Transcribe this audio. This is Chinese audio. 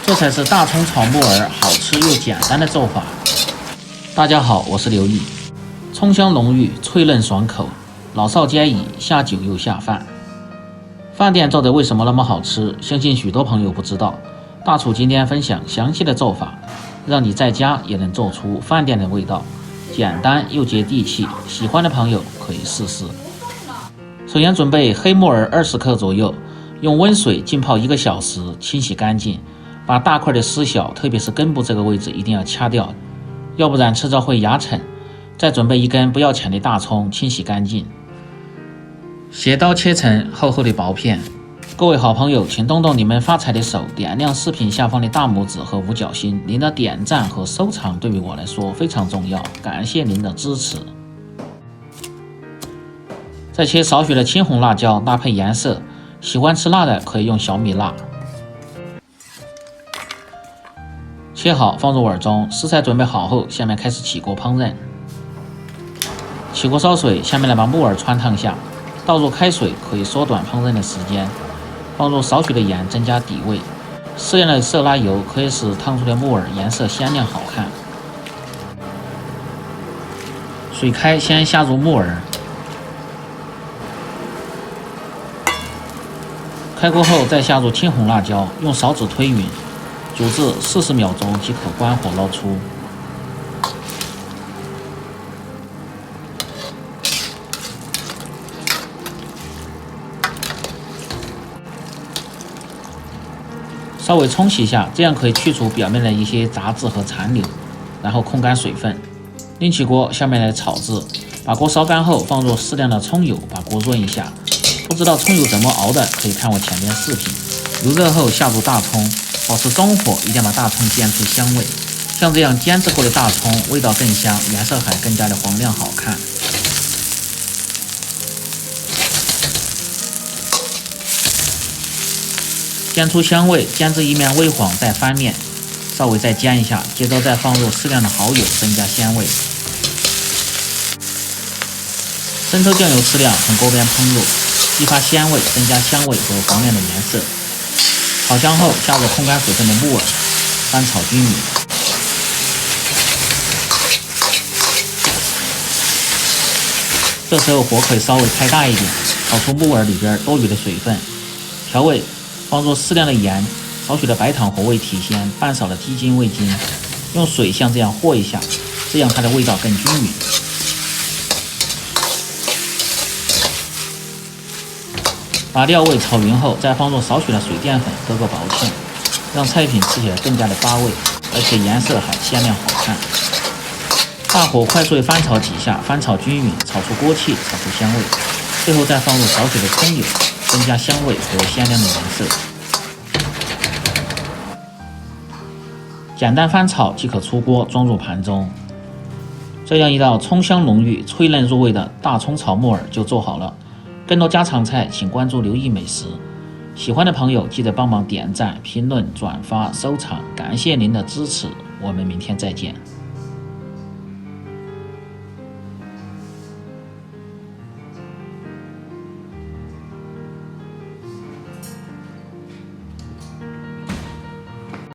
这才是大葱炒木耳好吃又简单的做法。大家好，我是刘毅。葱香浓郁，脆嫩爽口，老少皆宜，下酒又下饭。饭店做的为什么那么好吃？相信许多朋友不知道。大厨今天分享详细的做法，让你在家也能做出饭店的味道，简单又接地气。喜欢的朋友可以试试。首先准备黑木耳20克左右，用温水浸泡1个小时，清洗干净，把大块的丝小，特别是根部这个位置一定要掐掉，要不然吃着会牙碜。再准备1根不要钱的大葱，清洗干净，斜刀切成厚厚的薄片。各位好朋友，请动动你们发财的手，点亮视频下方的大拇指和五角星，您的点赞和收藏对于我来说非常重要，感谢您的支持。再切少许的青红辣椒搭配颜色，喜欢吃辣的可以用小米辣。切好放入碗中，食材准备好后，下面开始起锅烹饪。起锅烧水，下面来把木耳汆烫下，倒入开水可以缩短烹饪的时间。放入少许的盐增加底味，适量的色拉油可以使烫出的木耳颜色鲜亮好看。水开，先下入木耳，开锅后再下入青红辣椒，用勺子推匀，煮至40秒钟即可关火捞出。稍微冲洗一下，这样可以去除表面的一些杂质和残留，然后控干水分。另起锅，下面来炒制。把锅烧干后，放入适量的葱油，把锅润一下。不知道葱油怎么熬的，可以看我前面视频。油热后下入大葱，保持中火，一定要把大葱煎出香味。像这样煎制过的大葱，味道更香，颜色还更加的黄亮好看。煎出香味，煎至一面微黄再翻面，稍微再煎一下，接着再放入适量的蚝油，增加鲜味。生抽酱油适量，从锅边烹入，激发鲜味，增加香味和黄亮的颜色。炒香后，下入控干水分的木耳，翻炒均匀。这时候火可以稍微开大一点，炒出木耳里边多余的水分。调味。放入适量的盐，少许的白糖活味提鲜，半勺的鸡精、味精，用水像这样和一下，这样它的味道更均匀。把料味炒匀后，再放入少许的水淀粉，勾个薄芡，让菜品吃起来更加的发味，而且颜色还鲜亮好看。大火快速的翻炒几下，翻炒均匀，炒出锅气，炒出香味。最后再放入少许的葱油，增加香味和鲜亮的颜色。简单翻炒即可出锅，装入盘中。这样一道葱香浓郁、脆嫩入味的大葱炒木耳就做好了。更多家常菜，请关注刘毅美食。喜欢的朋友记得帮忙点赞、评论、转发、收藏，感谢您的支持。我们明天再见。